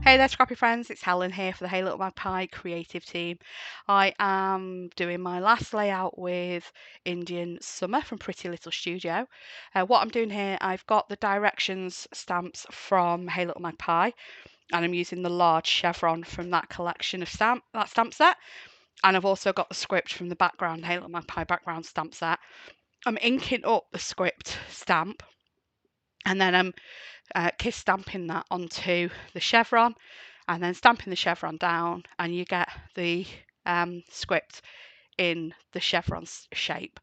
Hey there, Scrappy friends, it's Helen here for the Hey Little Magpie creative team. I am doing my last layout with Indian Summer from Pretty Little Studio. What I'm doing here, I've got the directions stamps from Hey Little Magpie, and I'm using the large chevron from that collection of that stamp set. And I've also got the script from the background, Hey Little Magpie background stamp set. I'm inking up the script stamp, and then I'm kiss stamping that onto the chevron, and then stamping the chevron down, and you get the script in the chevron shape.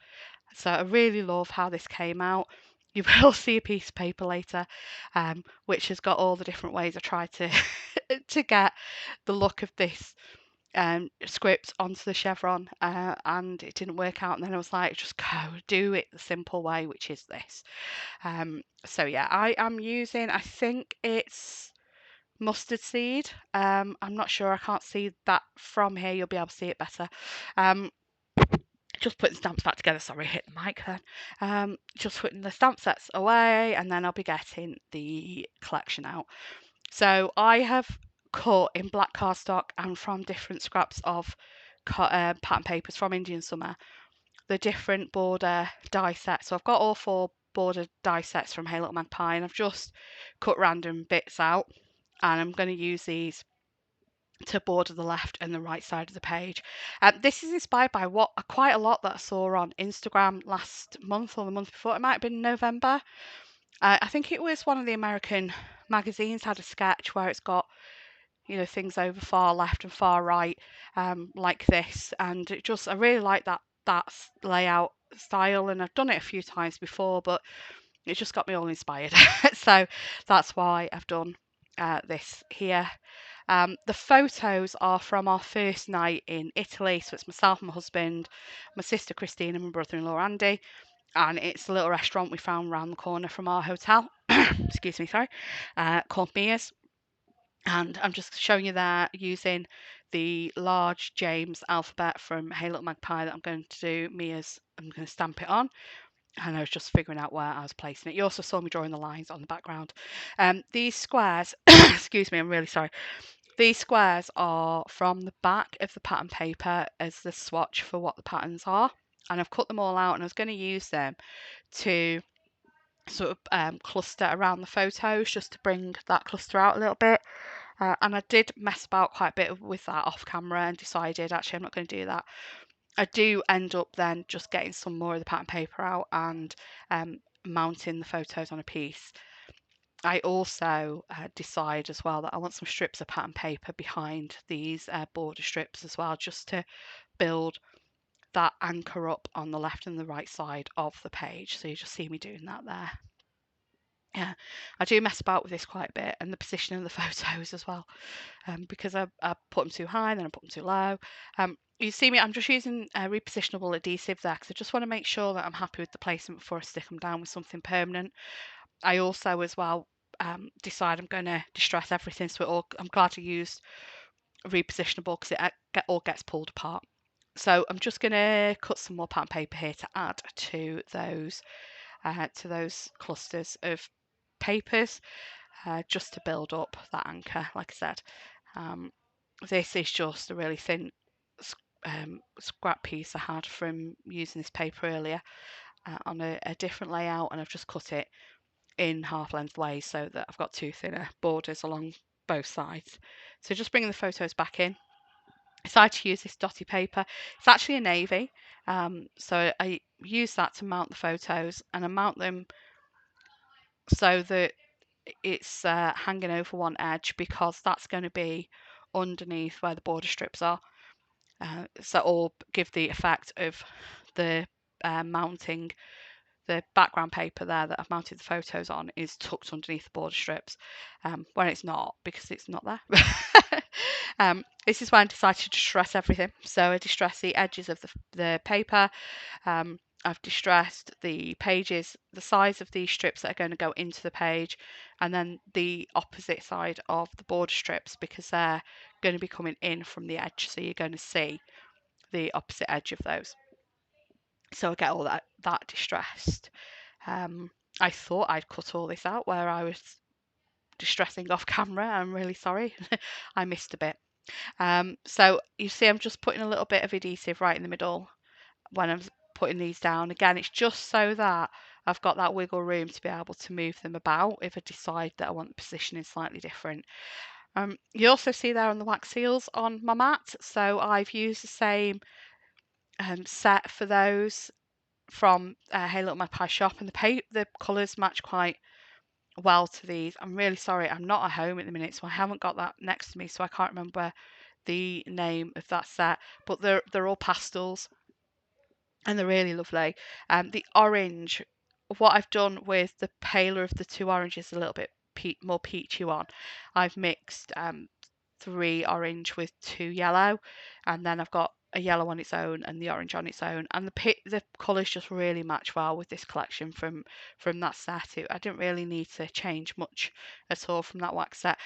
So I really love how this came out. You will see a piece of paper later, which has got all the different ways I tried to to get the look of this script onto the chevron, and it didn't work out. And then I was like, just go do it the simple way, which is this. So yeah, I am using, I think it's mustard seed. I'm not sure, I can't see that from here. You'll be able to see it better. Um, just putting stamps back together. Sorry, hit the mic then. Just putting the stamp sets away, and then I'll be getting the collection out. So I have cut in black cardstock and from different scraps of pattern papers from Indian Summer the different border die sets. So I've got all 4 border die sets from Hey Little Magpie, and I've just cut random bits out, and I'm going to use these to border the left and the right side of the page. This is inspired by quite a lot that I saw on Instagram last month or the month before. It might have been November. I think it was one of the American magazines had a sketch where it's got things over far left and far right, like this, and I really like that layout style, and I've done it a few times before, but it just got me all inspired. So that's why I've done this here. The photos are from our first night in Italy, so it's myself, my husband, my sister Christine, and my brother-in-law Andy, and it's a little restaurant we found around the corner from our hotel. Excuse me, sorry, called Mia's. And I'm just showing you there using the large James alphabet from Hey Little Magpie that I'm going to do Mia's. I'm going to stamp it on. And I was just figuring out where I was placing it. You also saw me drawing the lines on the background. These squares, excuse me, I'm really sorry. These squares are from the back of the pattern paper as the swatch for what the patterns are. And I've cut them all out, and I was going to use them to sort of cluster around the photos, just to bring that cluster out a little bit. And I did mess about quite a bit with that off camera and decided actually I'm not going to do that. I do end up then just getting some more of the pattern paper out and mounting the photos on a piece. I also decide as well that I want some strips of pattern paper behind these border strips as well, just to build that anchor up on the left and the right side of the page. So you just see me doing that there. Yeah, I do mess about with this quite a bit, and the position of the photos as well, because I put them too high and then I put them too low. You see me, I'm just using repositionable adhesive there because I just want to make sure that I'm happy with the placement before I stick them down with something permanent. I also as well decide I'm going to distress everything, so I'm glad to use repositionable because it all gets pulled apart. So I'm just going to cut some more pattern paper here to add to those clusters of papers, just to build up that anchor, like I said. This is just a really thin scrap piece I had from using this paper earlier on a different layout, and I've just cut it in half length ways so that I've got 2 thinner borders along both sides. So just bringing the photos back in, I decided to use this dotty paper. It's actually a navy, so I use that to mount the photos, and I mount them so that it's hanging over one edge, because that's going to be underneath where the border strips are. So it'll give the effect of the mounting. The background paper there that I've mounted the photos on is tucked underneath the border strips, when it's not, because it's not there. This is when I decided to distress everything. So I distress the edges of the paper. I've distressed the pages, the size of these strips that are going to go into the page, and then the opposite side of the border strips, because they're going to be coming in from the edge. So you're going to see the opposite edge of those. So I get all that distressed. I thought I'd cut all this out where I was distressing off camera. I'm really sorry. I missed a bit. So you see I'm just putting a little bit of adhesive right in the middle when I'm putting these down. Again, it's just so that I've got that wiggle room to be able to move them about if I decide that I want the positioning slightly different. You also see there on the wax seals on my mat, so I've used the same set for those from Hey Little Magpie shop, and the colours match quite well to these. I'm really sorry, I'm not at home at the minute, so I haven't got that next to me, so I can't remember the name of that set, but they're all pastels and they're really lovely. The orange, what I've done with the paler of the two oranges, a little bit more peachy one, I've mixed 3 orange with 2 yellow, and then I've got a yellow on its own and the orange on its own, and the colours just really match well with this collection from that set. I didn't really need to change much at all from that wax set.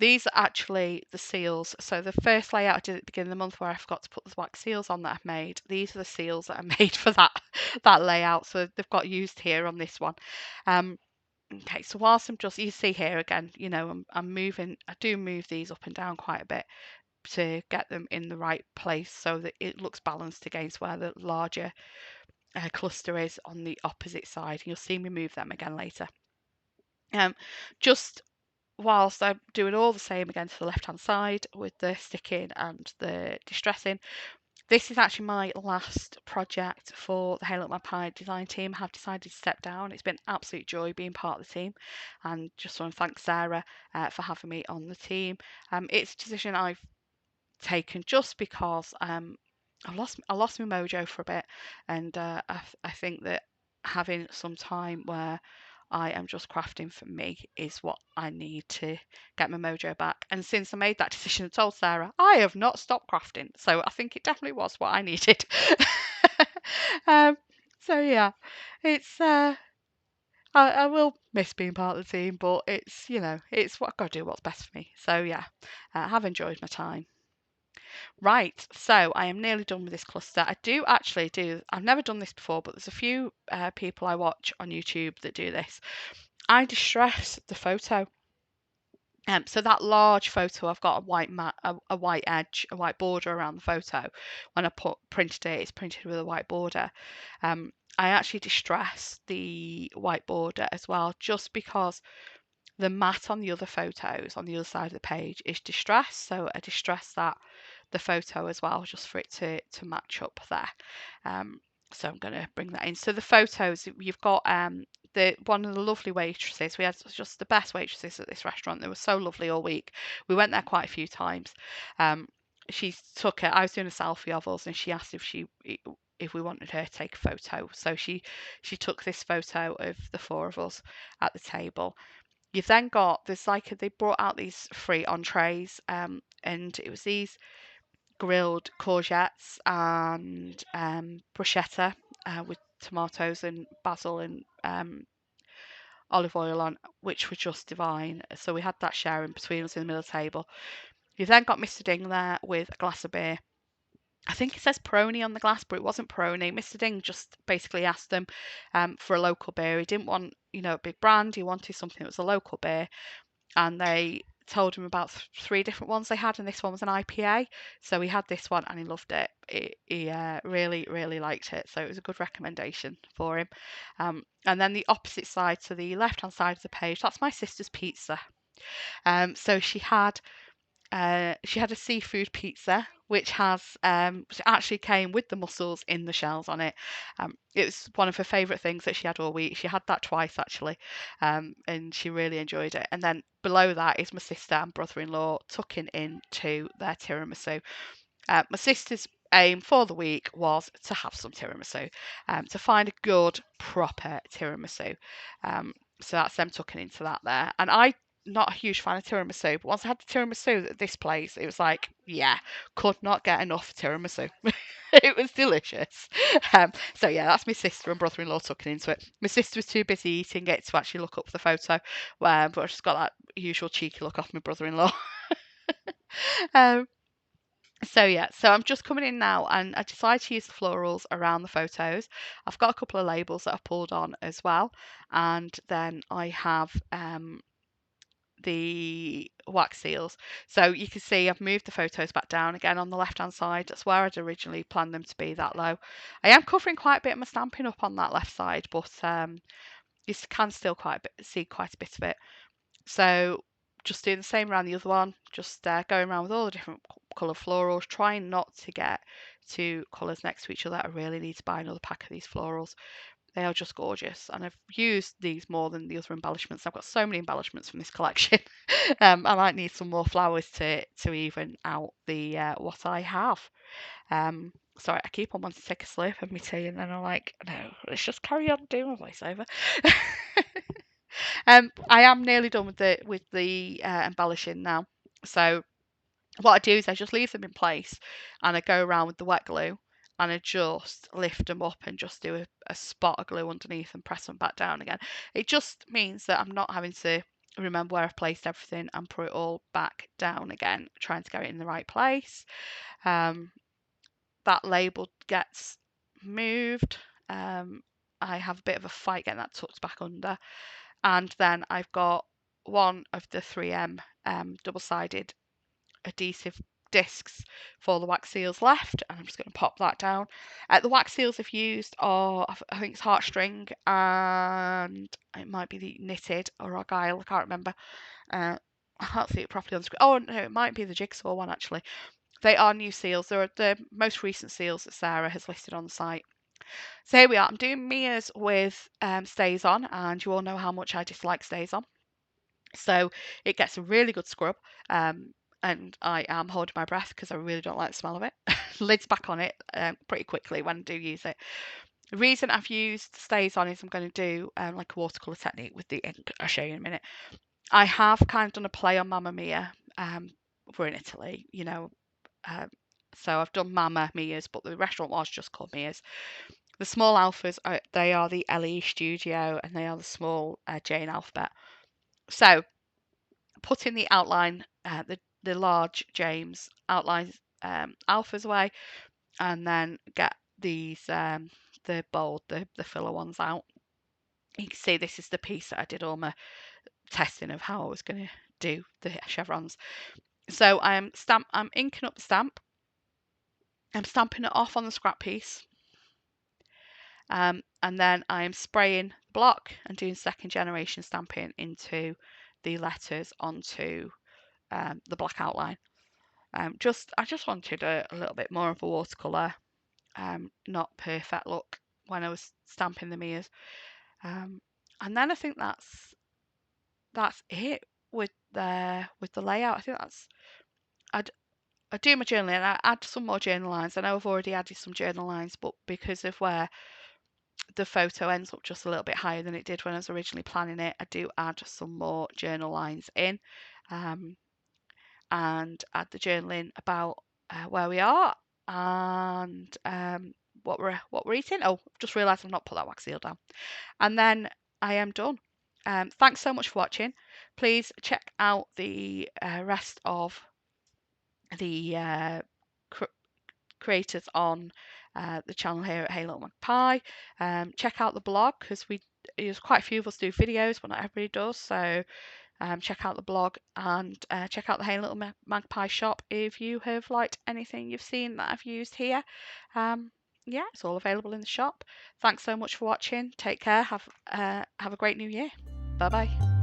These are actually the seals. So the first layout I did at the beginning of the month where I forgot to put the wax seals on that I've made. These are the seals that I made for that layout. So they've got used here on this one. Okay, so whilst you see here again, I'm moving, I do move these up and down quite a bit to get them in the right place so that it looks balanced against where the larger cluster is on the opposite side. You'll see me move them again later. Just whilst I'm doing all the same again to the left hand side with the sticking and the distressing, this is actually my last project for the Hey Little Magpie design team. I have decided to step down. It's been an absolute joy being part of the team, and just want to thank Sarah for having me on the team. It's a decision I've taken just because I lost my mojo for a bit, and I think that having some time where I am just crafting for me is what I need to get my mojo back. And since I made that decision and told Sarah, I have not stopped crafting. So I think it definitely was what I needed. um, so yeah, it's I will miss being part of the team, but it's what I've got to do what's best for me. So yeah, I have enjoyed my time. Right, so I am nearly done with this cluster. I do actually I've never done this before, but there's a few people I watch on YouTube that do this. I distress the photo. So that large photo, I've got a white mat, a white edge, a white border around the photo. When I printed it, it's printed with a white border. I actually distress the white border as well, just because the mat on the other photos on the other side of the page is distressed. So I distress the photo as well, just for it to match up there. So I'm going to bring that in. So the photos, you've got one of the lovely waitresses. We had just the best waitresses at this restaurant. They were so lovely all week. We went there quite a few times. She took it. I was doing a selfie of us, and she asked if we wanted her to take a photo. So she took this photo of the four of us at the table. You've then got they brought out these free entrees, and it was these grilled courgettes and bruschetta with tomatoes and basil and olive oil on, which were just divine. So we had that sharing between us in the middle of the table. You've then got Mr. Ding there with a glass of beer. I think it says Prony on the glass, but it wasn't Prony. Mr. Ding just basically asked them for a local beer. He didn't want, a big brand. He wanted something that was a local beer, and they told him about 3 different ones they had, and this one was an IPA. So he had this one and he loved it. He really, really liked it. So it was a good recommendation for him. And then the opposite side, to the left-hand side of the page, that's my sister's pizza. So she had a seafood pizza, which actually came with the mussels in the shells on it. It was one of her favourite things that she had all week. She had that twice actually, and she really enjoyed it. And then below that is my sister and brother-in-law tucking into their tiramisu. My sister's aim for the week was to have some tiramisu, to find a good proper tiramisu. So that's them tucking into that there. And I not a huge fan of tiramisu, but once I had the tiramisu at this place, it was like, yeah, could not get enough tiramisu. It was delicious. So yeah, that's my sister and brother-in-law tucking into it. My sister was too busy eating it to actually look up the photo, but I just got that usual cheeky look off my brother-in-law. um, so yeah, so I'm just coming in now, and I decided to use the florals around the photos. I've got a couple of labels that I've pulled on as well, and then I have the wax seals. So you can see I've moved the photos back down again on the left hand side. That's where I'd originally planned them to be, that low. I am covering quite a bit of my stamping up on that left side, but you can still see quite a bit of it. So just doing the same around the other one, just going around with all the different colour florals, trying not to get two colours next to each other. I really need to buy another pack of these florals. They are just gorgeous, and I've used these more than the other embellishments. I've got so many embellishments from this collection. I might need some more flowers to even out the what I have. Sorry, I keep on wanting to take a slurp of my tea, and then I'm like, no, let's just carry on doing my voiceover. I am nearly done with the embellishing now. So what I do is I just leave them in place, and I go around with the wet glue, and I just lift them up and just do a spot of glue underneath and press them back down again. It just means that I'm not having to remember where I've placed everything and put it all back down again, trying to get it in the right place. That label gets moved. I have a bit of a fight getting that tucked back under. And then I've got one of the 3M double-sided adhesive discs for the wax seals left, and I'm just going to pop that down. The wax seals I've used are, I think it's heartstring, and it might be the knitted or argyle, I can't remember. I can't see it properly on the screen. Oh no, it might be the jigsaw one actually. They are new seals. They're the most recent seals that Sarah has listed on the site. So here we are. I'm doing Mia's with Stays On, and you all know how much I dislike Stays On. So it gets a really good scrub, and I am holding my breath because I really don't like the smell of it. Lid's back on it pretty quickly when I do use it. The reason I've used Stays On is I'm going to do like a watercolour technique with the ink. I'll show you in a minute. I have kind of done a play on Mamma Mia. We're in Italy, you know. So I've done Mamma Mia's, but the restaurant was just called Mia's. The small alphas, they are the LE Studio, and they are the small Jane alphabet. So put in the outline, the large James outlines alphas away, and then get these the bold, the filler ones out. You can see this is the piece that I did all my testing of how I was going to do the chevrons. So I'm inking up the stamp. I'm stamping it off on the scrap piece. And then I'm spraying the block and doing second generation stamping into the letters onto the black outline. I just wanted a little bit more of a watercolour, not perfect look when I was stamping the mirrors. And then I think that's it with the layout. I think I do my journaling and I add some more journal lines. I know I've already added some journal lines, but because of where the photo ends up just a little bit higher than it did when I was originally planning it, I do add some more journal lines in. And add the journaling about where we are and what we're eating. Oh, just realised I've not put that wax seal down. And then I am done. Thanks so much for watching. Please check out the rest of the creators on the channel here at Hey Little Magpie. Check out the blog because there's quite a few of us do videos, but not everybody does. So check out the blog and check out the Hey Little Magpie shop if you have liked anything you've seen that I've used here. Yeah, it's all available in the shop. Thanks so much for watching. Take care. Have a great new year. Bye bye.